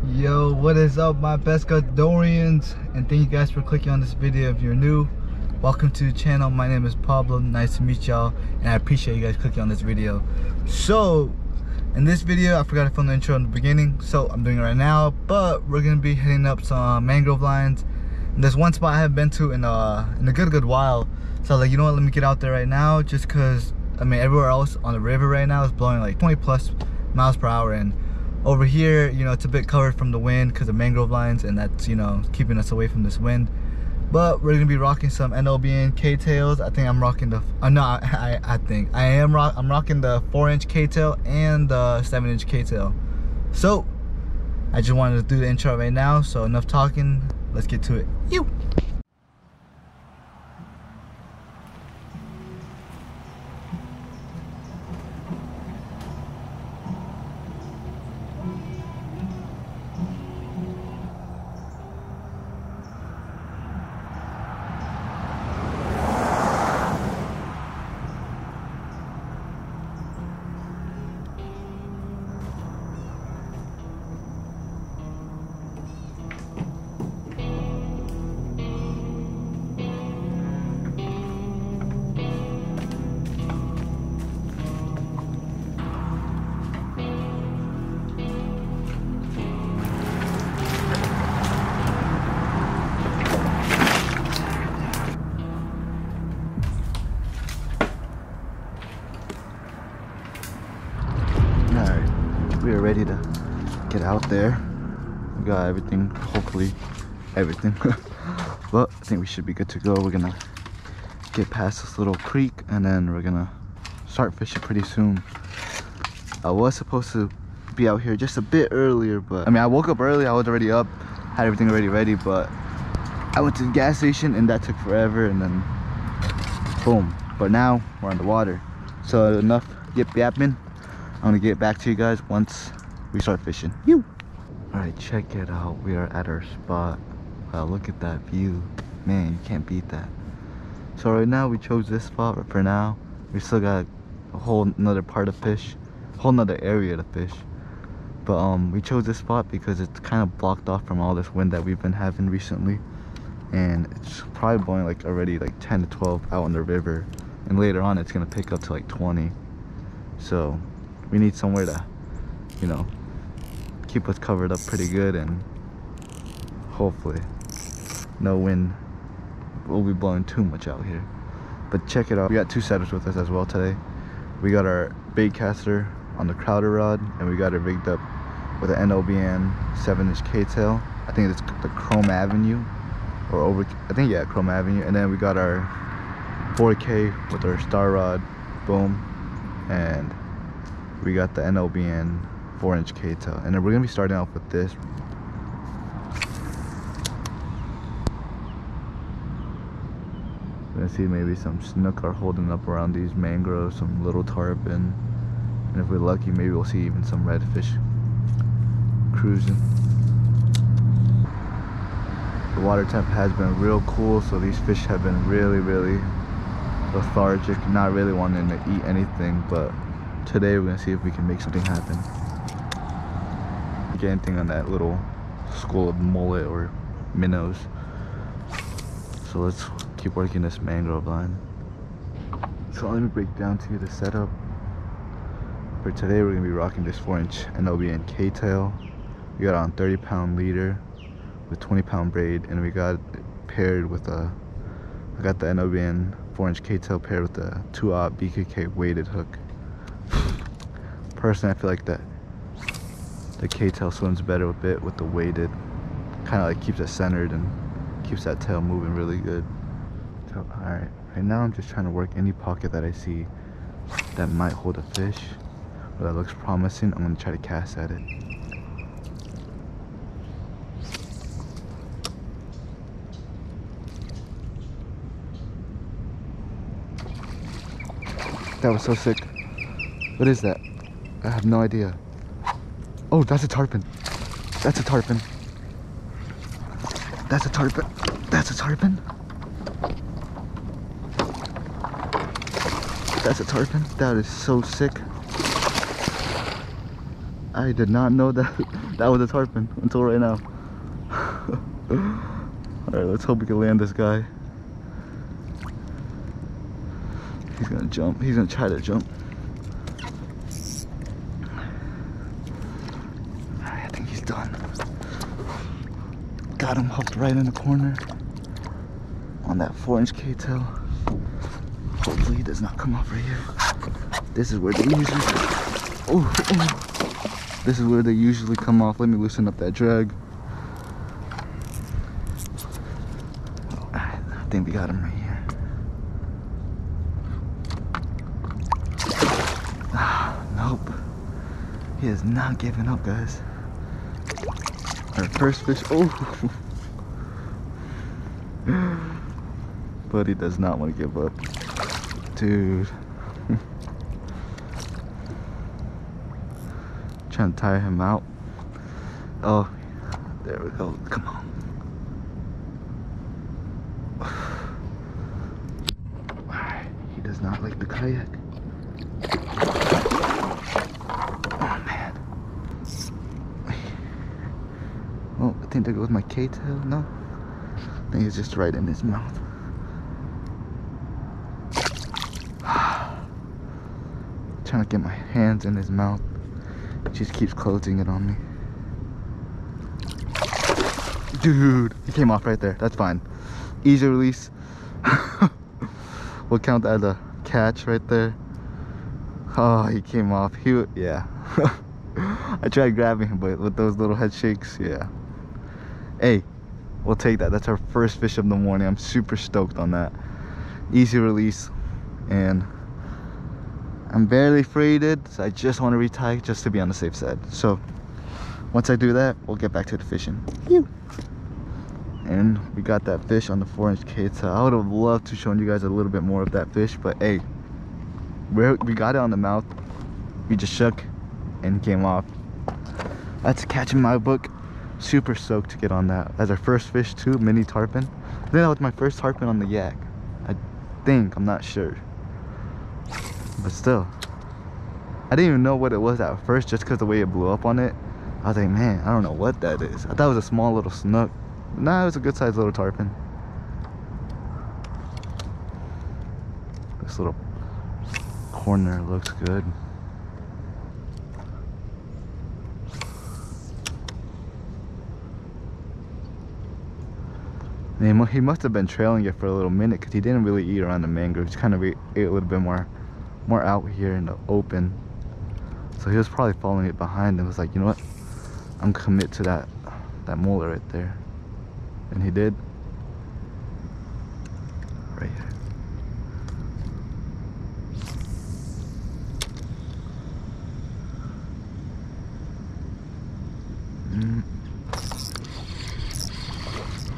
Yo, what is up, my Pescadorians? And thank you guys for clicking on this video. If you're new, welcome to the channel. My name is Pablo. Nice to meet y'all, and I appreciate you guys clicking on this video. So in this video, I forgot to film the intro in the beginning, so I'm doing it right now. But we're gonna be hitting up some mangrove lines. And there's one spot I haven't been to in a good while, so I was like, you know what, let me get out there right now, just cause I mean everywhere else on the river right now is blowing like 20 plus miles per hour, and over here, you know, it's a bit covered from the wind because of mangrove lines, and that's, you know, keeping us away from this wind. But we're gonna be rocking some NLBN K-tails. I think I'm rocking the I'm rocking the 4-inch K-tail and the 7-inch K-tail. So I just wanted to do the intro right now, so enough talking, let's get to it. You. We are ready to get out there. We got everything, hopefully everything. But I think we should be good to go. We're gonna get past this little creek and then we're gonna start fishing pretty soon. I was supposed to be out here just a bit earlier, but I mean, I woke up early, I was already up, had everything already ready, but I went to the gas station and that took forever, and then boom. But now we're on the water, so enough yip yapping. I'm gonna get back to you guys once we start fishing. You. All right, check it out. We are at our spot. Wow, look at that view. Man, you can't beat that. So right now we chose this spot, but for now we still got a whole nother part of fish, whole nother area to fish. But we chose this spot because it's kind of blocked off from all this wind that we've been having recently, and it's probably blowing like already like 10 to 12 out on the river, and later on it's gonna pick up to like 20. So we need somewhere to, you know, keep us covered up pretty good, and hopefully no wind will be blowing too much out here. But check it out, we got two setups with us as well today. We got our bait caster on the Crowder rod, and we got it rigged up with an NLBN 7-inch K-tail. I think it's the Chrome Avenue, or over, I think, yeah, Chrome Avenue. And then we got our 4K with our star rod, boom, and we got the NLBN 4-inch K-tail. And then we're gonna be starting off with this. We're gonna see maybe some snook are holding up around these mangroves, some little tarpon, and if we're lucky, maybe we'll see even some redfish cruising. The water temp has been real cool, so these fish have been really lethargic, not really wanting to eat anything. But today we're gonna see if we can make something happen. Get anything on that little school of mullet or minnows. So let's keep working this mangrove line. So let me break down to you the setup. For today, we're gonna be rocking this 4-inch NLBN K-tail. We got it on 30-pound leader with 20-pound braid, and we got it paired with I got the NLBN 4-inch K-tail paired with the 2-aught BKK weighted hook. Personally, I feel like the K-tail swims better with the weighted. Kind of like keeps it centered and keeps that tail moving really good. So, all right, now I'm just trying to work any pocket that I see that might hold a fish, or that looks promising. I'm gonna try to cast at it. That was so sick. What is that? I have no idea. Oh, that's a tarpon. That's a tarpon. That's a tarpon. That's a tarpon. That's a tarpon. That is so sick. I did not know that that was a tarpon until right now. Alright, let's hope we can land this guy. He's gonna jump. He's gonna try to jump. I think he's done. Got him hooked right in the corner on that 4-inch K-tail. Hopefully he does not come off right here. This is where they usually... This is where they usually come off. Let me loosen up that drag. I think we got him right here. Nope. He is not giving up, guys. Our first fish. But he does not want to give up. Dude. Trying to tire him out. Oh, there we go. Come on. He does not like the kayak. Oh man. Oh, I think there goes my K-tail. No, I think it's just right in his mouth. Trying to get my hands in his mouth. He just keeps closing it on me. Dude, he came off right there. That's fine. Easy release. We'll count that as a catch right there. Oh, he came off. Yeah. I tried grabbing him, but with those little head shakes, yeah. Hey, we'll take that. That's our first fish of the morning. I'm super stoked on that. Easy release, and I'm barely freighted, so I just want to retie just to be on the safe side. So once I do that, we'll get back to the fishing. Phew. And we got that fish on the 4-inch K-tail. I would have loved to show you guys a little bit more of that fish, but hey, we got it on the mouth. We just shook and came off. That's a catch in my book. Super stoked to get on that. As our first fish too, mini tarpon. I think that was my first tarpon on the yak. I think, I'm not sure. But still, I didn't even know what it was at first, just because the way it blew up on it. I was like, man, I don't know what that is. I thought it was a small little snook. Nah, it was a good sized little tarpon. This little corner looks good. And he must have been trailing it for a little minute, because he didn't really eat around the mangroves. He kind of ate a little bit more out here in the open. So he was probably following it behind and was like, you know what, I'm commit to that molar right there. And he did. Right here.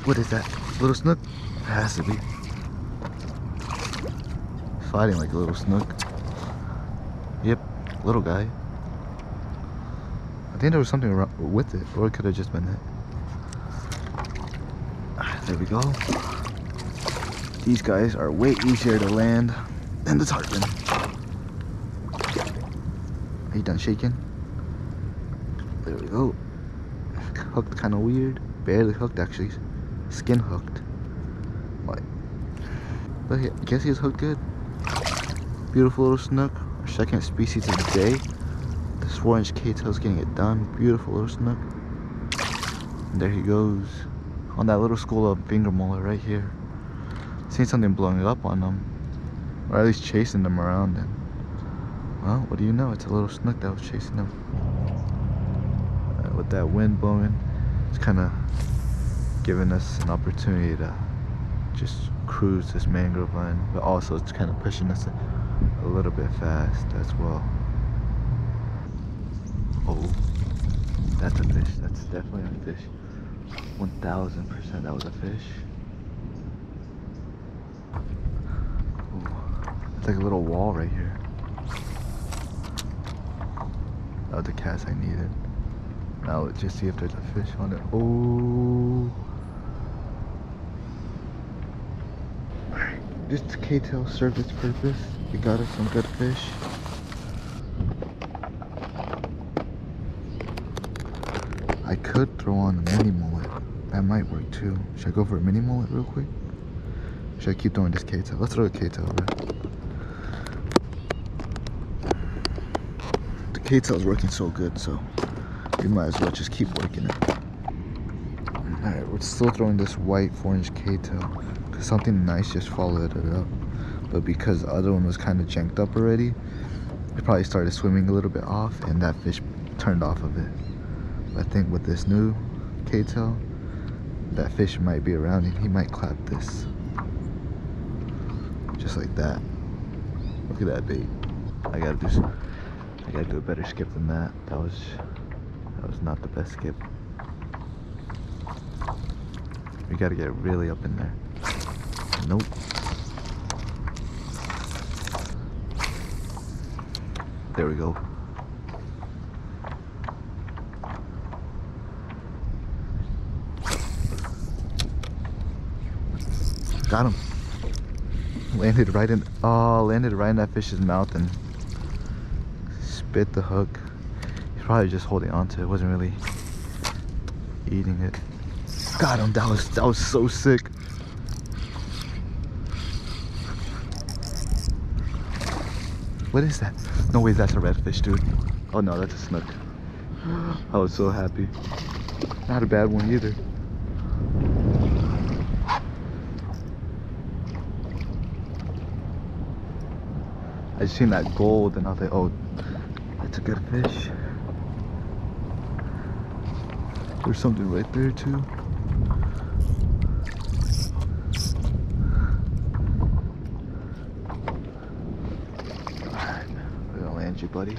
What is that? Little snook? It has to be. Fighting like a little snook. Yep, little guy. I think there was something wrong with it, or it could have just been it. There we go. These guys are way easier to land than the tarpon. Are you done shaking? There we go. Hooked kind of weird. Barely hooked actually. Skin hooked. But yeah, I guess he was hooked good. Beautiful little snook. Our second species of the day. This 4-inch K-tail's getting it done. Beautiful little snook. And there he goes. On that little school of finger molar right here. Seen something blowing up on them. Or at least chasing them around. And well, what do you know? It's a little snook that was chasing them. With that wind blowing, it's kind of giving us an opportunity to just cruise this mangrove line, but also it's kind of pushing us a little bit fast as well. Oh, that's a fish. That's definitely a fish. 1000% that was a fish. Ooh, it's like a little wall right here. That was the cast I needed. Now let's just see if there's a fish on it. Oh, this K-tail served its purpose. It got us some good fish. I could throw on a mini mullet. That might work too. Should I go for a mini mullet real quick? Should I keep throwing this K-tail? Let's throw a K-tail, right? The K-tail's working so good, so we might as well just keep working it. Alright, we're still throwing this white 4-inch K-tail because something nice just followed it up. But because the other one was kind of janked up already, it probably started swimming a little bit off and that fish turned off of it. But I think with this new K-tail, that fish might be around him. He might clap this. Just like that. Look at that bait. I gotta do a better skip than that. That was not the best skip. We gotta get really up in there. Nope. There we go. Got him. Landed right in that fish's mouth and spit the hook. He's probably just holding on to it. Wasn't really eating it. Got him. That was so sick. What is that? No way, that's a redfish, dude. Oh no, that's a snook. I was so happy. Not a bad one either. I just seen that gold and I was like, oh, that's a good fish. There's something right there too. Alright, we're gonna land you, buddy.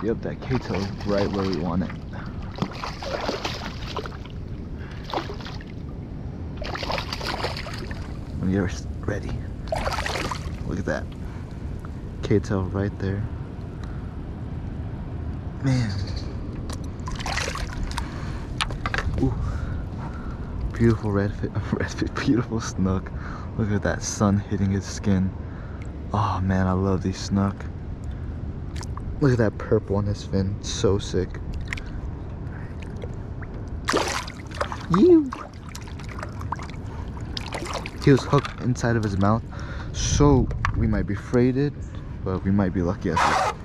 Yep, that K-tail is right where we want it. When you're ready. Look at that. K-tail right there. Man. Ooh. Beautiful redfish, beautiful snook. Look at that sun hitting his skin. Oh man, I love these snook. Look at that purple on his fin, so sick. You. He was hooked inside of his mouth, so we might be freighted, but we might be lucky as well.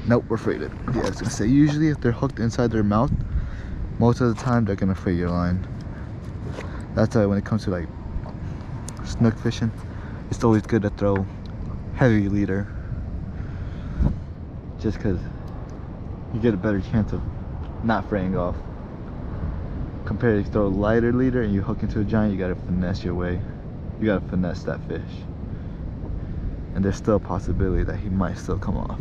Nope, we're freighted. Yeah, I was gonna say, usually if they're hooked inside their mouth, most of the time they're gonna freight your line. That's why when it comes to like snook fishing, it's always good to throw heavy leader, just because you get a better chance of not fraying off. Compared to throw a lighter leader and you hook into a giant, you gotta finesse your way. You gotta finesse that fish. And there's still a possibility that he might still come off.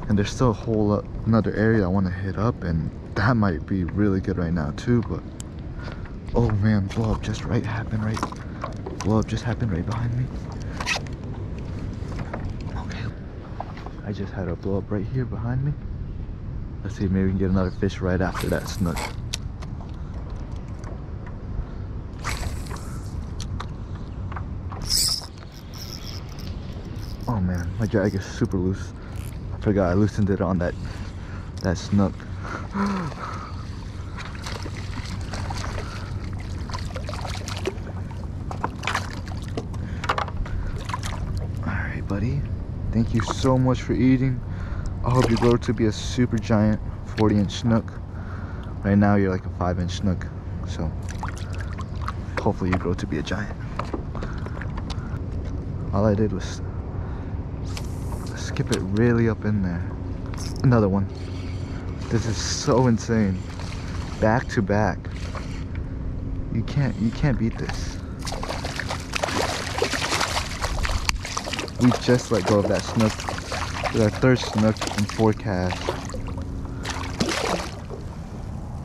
And there's still a whole another area I want to hit up, and that might be really good right now too, but oh man, blow up just right happened right. Blow up just happened right behind me. Okay. I just had a blow up right here behind me. Let's see if maybe we can get another fish right after that snook. Oh man, my drag is super loose. I forgot I loosened it on that snook. Alright buddy, thank you so much for eating. I hope you grow to be a super giant 40-inch snook. Right now you're like a 5-inch snook, so hopefully you grow to be a giant. All I did was skip it really up in there. Another one. This is so insane. Back to back. You can't beat this. We just let go of that snook. With our third snook and 4 casts.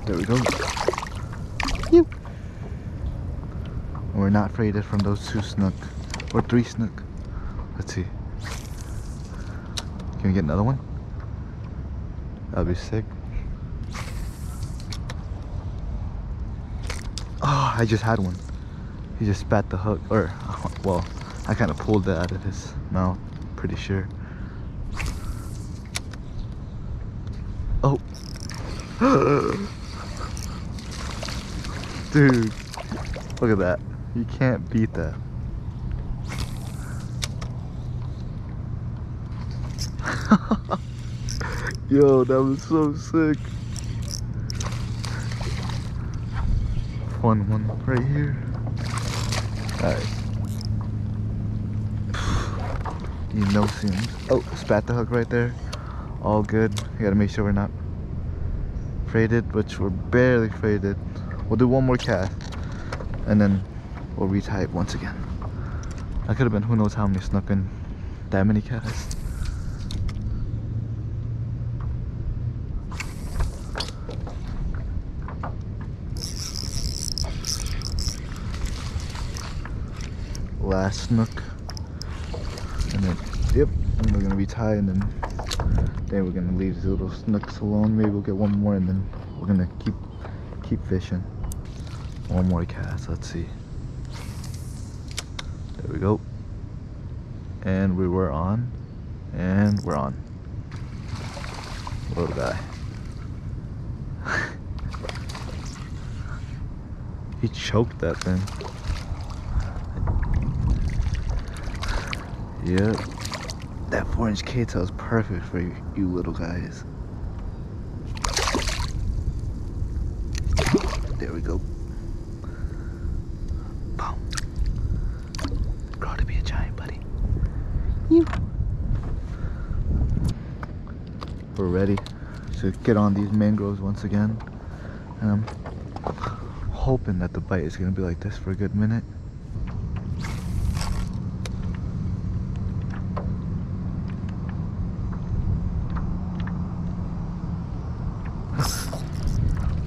There we go. Yep. We're not freighted from those 2 snook or 3 snook. Let's see. Can we get another one? That'd be sick. Oh, I just had one. He just spat the hook, or well, I kind of pulled that out of his mouth, pretty sure. Oh. Dude, look at that. You can't beat that. Yo, that was so sick. One right here. Alright. You know, seems. Oh, spat the hook right there. All good. You gotta make sure we're not freighted, which we're barely freighted. We'll do one more cast and then we'll retie it once again. I could have been who knows how many snook in that many casts. Last snook, and then yep, and we're gonna retie, and then we're gonna leave these little snooks alone. Maybe we'll get one more, and then we're gonna keep fishing. One more cast. Let's see. There we go. And we were on, and we're on. Little guy. He choked that thing. Yep, that 4-inch K-tail is perfect for you little guys. There we go. Boom. Grow to be a giant, buddy. You. We're ready to get on these mangroves once again. And I'm hoping that the bite is gonna be like this for a good minute.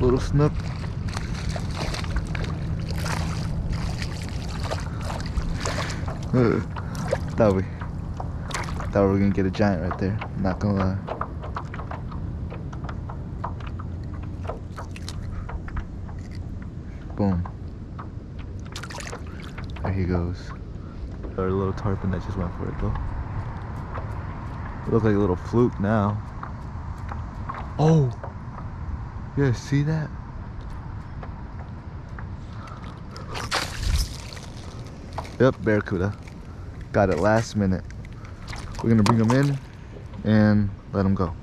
Little snook. Thought we were gonna get a giant right there. Not gonna lie. Boom. There he goes. Our little tarpon that just went for it though. It looked like a little fluke now. Oh! You guys see that? Yep, barracuda. Got it last minute. We're gonna bring them in and let them go.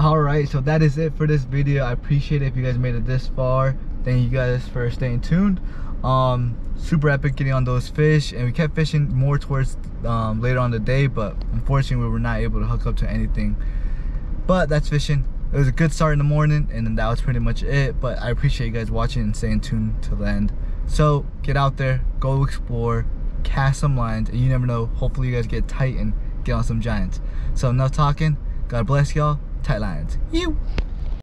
Alright, so that is it for this video. I appreciate it if you guys made it this far. Thank you guys for staying tuned. Super epic getting on those fish, and we kept fishing more towards later on the day, but unfortunately we were not able to hook up to anything. But that's fishing. It was a good start in the morning, and then that was pretty much it. But I appreciate you guys watching and staying tuned till the end. So get out there, go explore, cast some lines, and you never know, hopefully you guys get tight and get on some giants. So enough talking. God bless y'all. Tight lines. You.